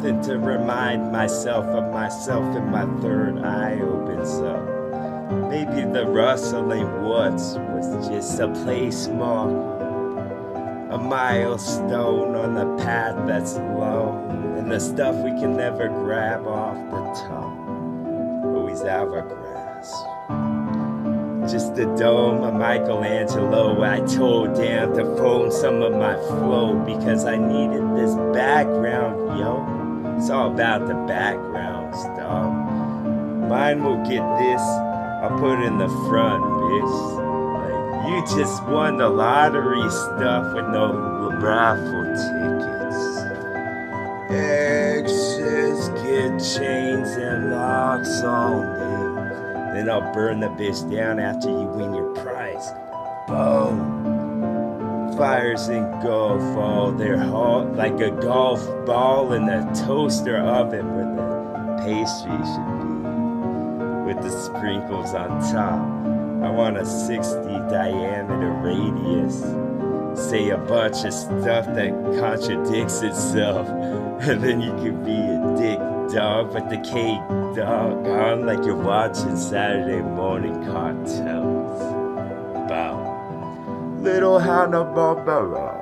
something to remind myself of myself, and my third eye opens up. Maybe the rustling woods was just a placemark, a milestone on the path that's long, and the stuff we can never grab off the tongue, always hourglass. Just the dome of Michelangelo. I told Dan to phone some of my flow because I needed this background, yo. It's all about the backgrounds, dog. Mine will get this, I'll put it in the front, bitch. Like, you just won the lottery stuff with no raffle tickets. Exes get chains and locks on them. Then I'll burn the bitch down after you win your prize. Boom. Fires engulf they're hot like a golf ball in a toaster oven where the pastry should be, with the sprinkles on top. I want a 60 diameter radius. Say a bunch of stuff that contradicts itself, and then you could be a dick dog, but the cake dog on like you're watching Saturday morning cartels. Bow. Little Hanna-Barbera.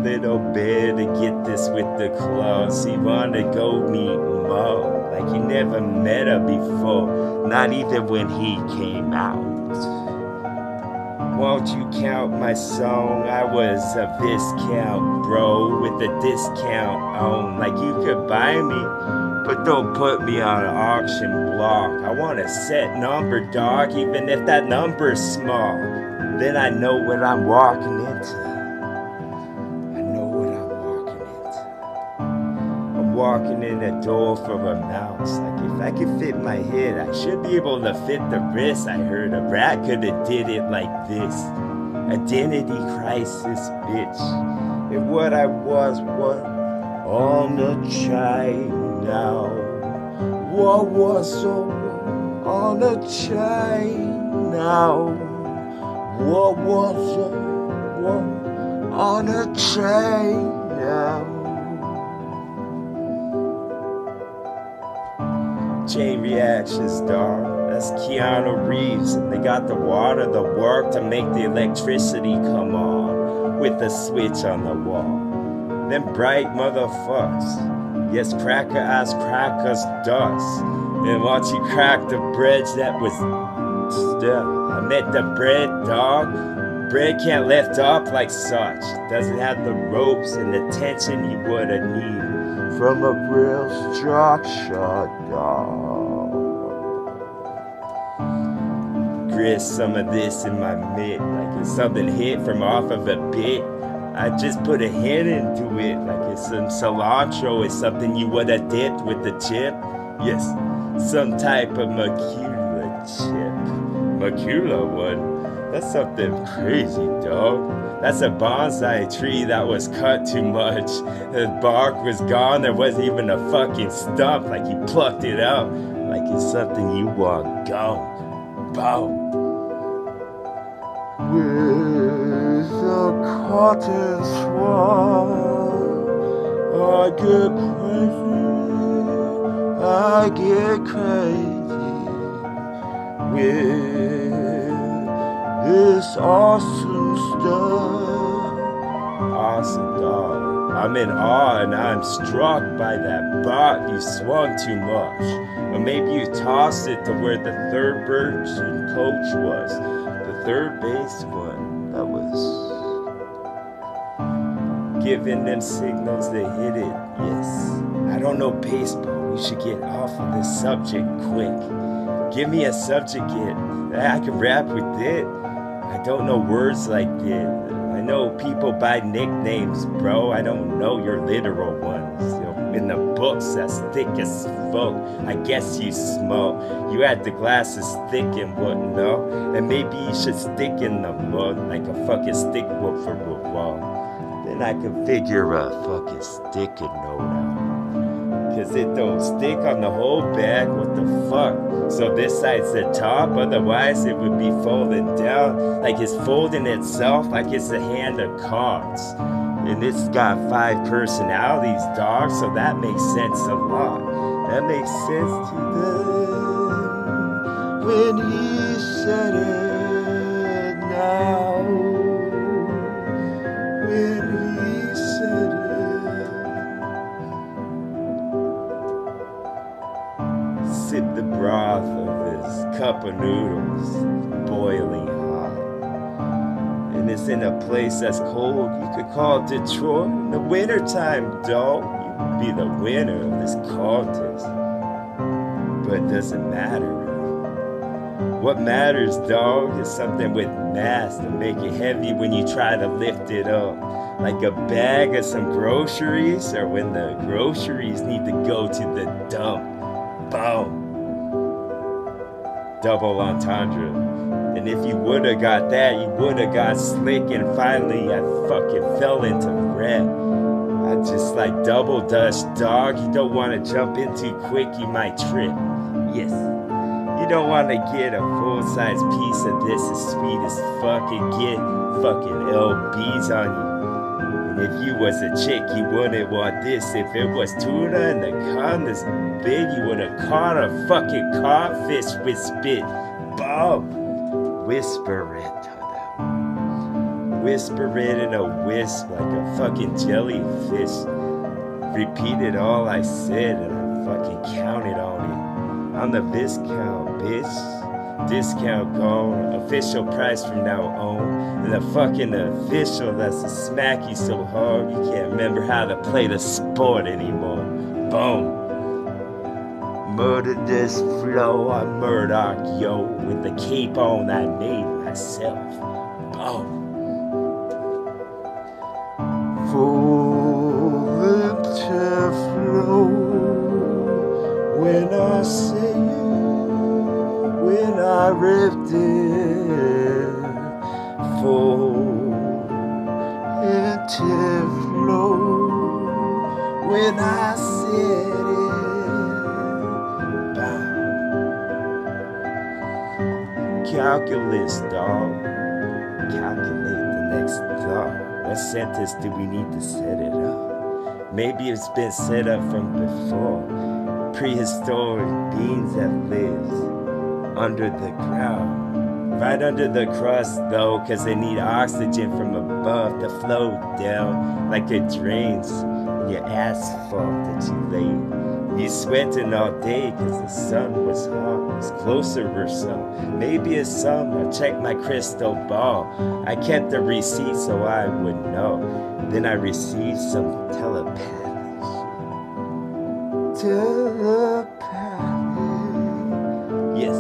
Little bear to get this with the claws. He wanna go meet Mo, like you never met her before, not even when he came out. Won't you count my song? I was a viscount, bro, with a discount on. Like you could buy me, but don't put me on an auction block. I want a set number, dog, even if that number's small. Then I know what I'm walking into. I know what I'm walking into. I'm walking in a door for a mouse. Like if I could fit my head, I should be able to fit the wrist. I heard a rat could have did it like this. Identity crisis, bitch. And what I was on the chain now. What was on the chain now? What was on the chain now? Chain reactions, dog. That's Keanu Reeves, and they got the water, the work to make the electricity come on with a switch on the wall. Them bright motherfuckers, yes, cracker ass crackers dust. And once you crack the bread, that was stuff. I met the bread, dog. Bread can't lift up like such. Doesn't have the ropes and the tension you woulda need from a real structure, dog. Grist some of this in my mitt, like it's something hit from off of a bit. I just put a hint into it, like it's some cilantro. It's something you woulda dipped with the chip. Yes, some type of macula chip. Macula one? That's something crazy, dog. That's a bonsai tree that was cut too much. The bark was gone, there wasn't even a fucking stump, like you plucked it out. Like it's something you want gone. Boom. With a cotton swab, I get crazy with this awesome stuff. Awesome, dog. I'm in awe and I'm struck by that bat you swung too much. Or maybe you tossed it to where the third person coach was. The third base one that was giving them signals they hit it. Yes. I don't know baseball. We should get off of this subject quick. Give me a subject that I can rap with it. I don't know words like it. I know people by nicknames, bro. I don't know your literal ones. You know, in the books that's thick as fuck. I guess you smoke. You had the glasses thick and whatnot. And maybe you should stick in the mud like a fucking stick wood for a wall. Then I can figure a fucking sticky note out. Cause it don't stick on the whole bag, what the fuck? So this side's the top, otherwise it would be folding down. Like it's folding itself like it's a hand of cards. And it's got 5 personalities, dog, so that makes sense a lot. That makes sense to them when he said it now. When he said it. Sip the broth of his cup of noodles, boiling hot. And it's in a place that's cold. You could call Detroit in the wintertime, dog. You would be the winner of this contest. But it doesn't matter. What matters, dog, is something with mass to make it heavy when you try to lift it up. Like a bag of some groceries, or when the groceries need to go to the dump. Boom. Double entendre. And if you would've got that, you would've got slick, and finally I fucking fell into rep. I just like double dutch, dog. You don't wanna jump in too quick, you might trip. Yes. You don't wanna get a full-size piece of this as sweet as fuck and get fucking LBs on you. And if you was a chick, you wouldn't want this. If it was tuna and the con this big, you would've caught a fucking codfish with spit. Boom. Whisper it to them. Whisper it in a wisp like a fucking jellyfish. Repeated all I said and I fucking counted on it. On the discount, bitch. Discount gone. Official price from now on. And the fucking official that's to smack you so hard you can't remember how to play the sport anymore. Boom. Murder this flow, I'm Murdoch, yo. With the cape on, I made myself. Boom. Full winter flow. When I say it, when I ripped it. Full winter flow. When I said it. Calculus, dog. Calculate the next thought. What sentence do we need to set it up? Maybe it's been set up from before. Prehistoric beings that lives under the ground. Right under the crust, though, cause they need oxygen from above to flow down like it drains in your asphalt that you laid. You sweating all day cause the sun was hot. It's closer or so. Maybe it's summer. Check my crystal ball. I kept the receipt so I would know. Then I received some telepathy. Telepathy. Yes.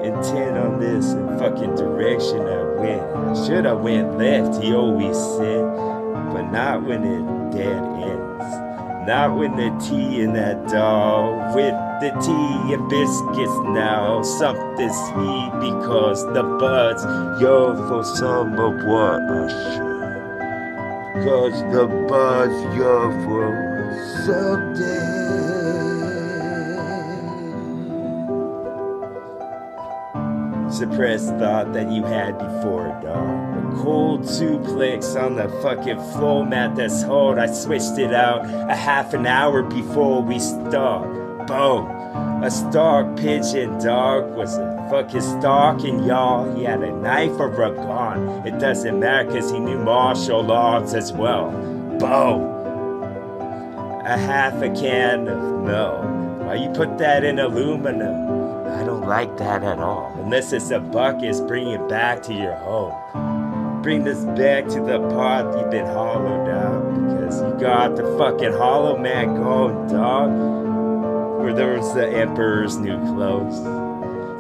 Intent on this and fucking direction I went. I should have went left, he always said. But not when it dead ends. Not when the tea in that dog. With the tea and biscuits now. Something sweet because the buds yearn for some of what I should. Cause the buds yearn for something. Suppressed thought that you had before, dog. A cold suplex on the fucking floor mat that's hard. I switched it out a half an hour before we start. Boom. A stark pigeon, dog, was a fucking stalking y'all. He had a knife or a gun. It doesn't matter cause he knew martial arts as well. Boom. A half a can of milk. Why you put that in aluminum? I don't like that at all. Unless it's a bucket, bring it back to your home. Bring this back to the pot you've been hollowed out. Because you got the fucking hollow man going, dog. Where there was the emperor's new clothes.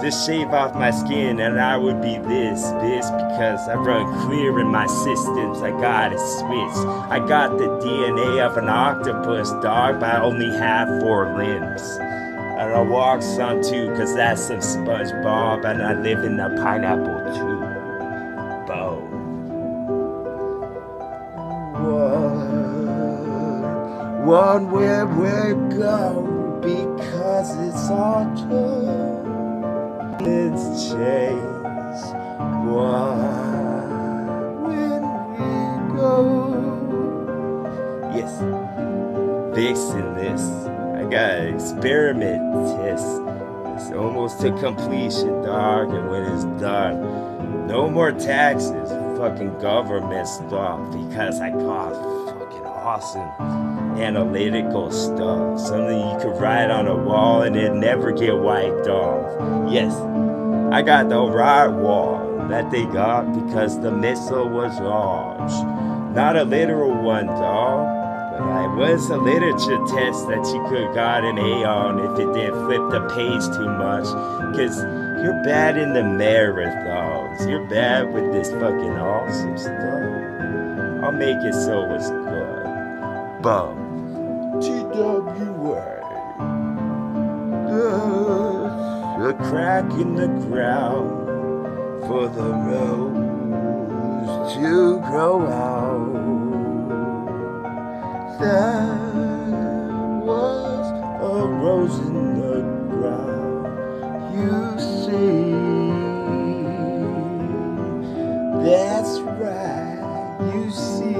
Just shave off my skin and I would be this, bitch. Because I run clear in my systems, I got it switched. I got the DNA of an octopus, dog, but I only have 4 limbs. And I walk some too, cause that's some SpongeBob, and I live in a pineapple too. Boom. One where we go, because it's our turn. It's change. One when we go. Yes, fixing this. I gotta experiment test. It's almost to completion, dog. And when it's done, no more taxes. Fucking government stuff because I got fucking awesome analytical stuff. Something you could write on a wall and it never get wiped off. Yes, I got the right wall that they got because the missile was large. Not a literal one, dog. But it was a literature test that you could got an A on if it didn't flip the page too much. Cause you're bad in the marathons. You're bad with this fucking awesome stuff. I'll make it so it's good. Boom. TWA. A crack in the ground for the rose to grow out. There was a rose in the ground, you see. That's right, you see.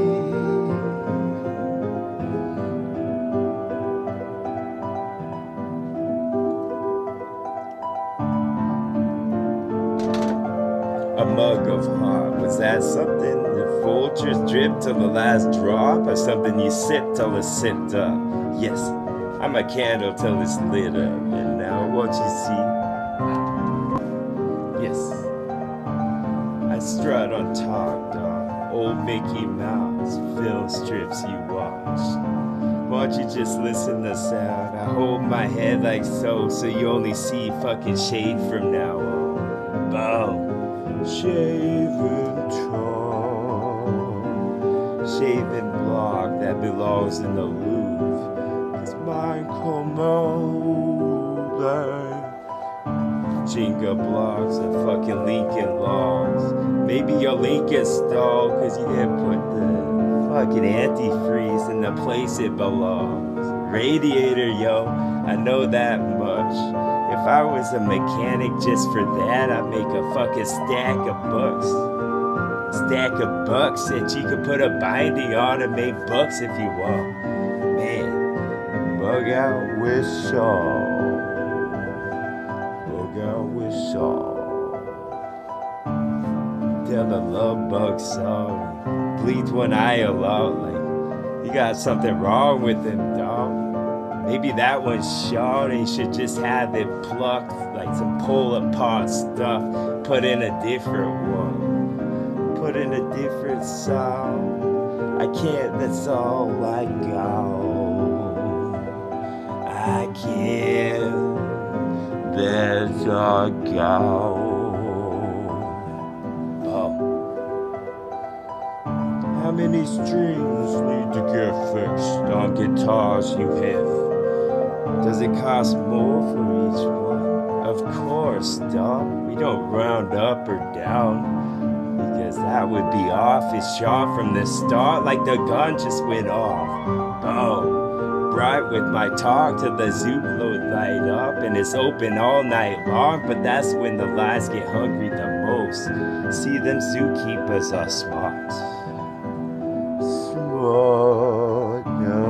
A mug of hot, was that something the Folgers drip till the last drop, or something you sip till it's sipped up? Yes, I'm a candle till it's lit up, and now what you see? Yes, I strut on top, dog, old Mickey Mouse, film strips you watch. Won't you just listen to sound? I hold my head like so you only see fucking shade from now on. Boom. Shaving chalk, shaving block that belongs in the Louvre. It's mine commode. Jenga blocks and fucking Lincoln logs. Maybe your Lincoln stalled cause you didn't put the fucking antifreeze in the place it belongs. Radiator, yo, I know that much. If I was a mechanic just for that, I'd make a fucking stack of books. Stack of bucks that you could put a binding on and make books if you want. Man, bug out with Saul. Bug out with Saul. Tell the love bug song. Bleeds one eye a lot like you got something wrong with him, dog. Maybe that one's short and you should just have it plucked like some pull-apart stuff. Put in a different one. Put in a different song. I can't, that's all I got. I can't, that's all I got. Oh. How many strings need to get fixed on guitars you have? Does it cost more for each one? Of course, dog. We don't round up or down because that would be off. It's shot from the start like the gun just went off. Boom. Bright with my talk till the zoo load light up and it's open all night long, but that's when the lions get hungry the most. See, them zookeepers are smart. Smart, no.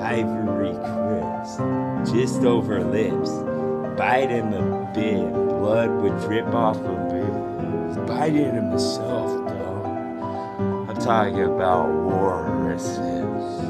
Ivory crisp, just over lips. Bite him a bit, blood would drip off a bit. He's biting himself, dog. I'm talking about war resist.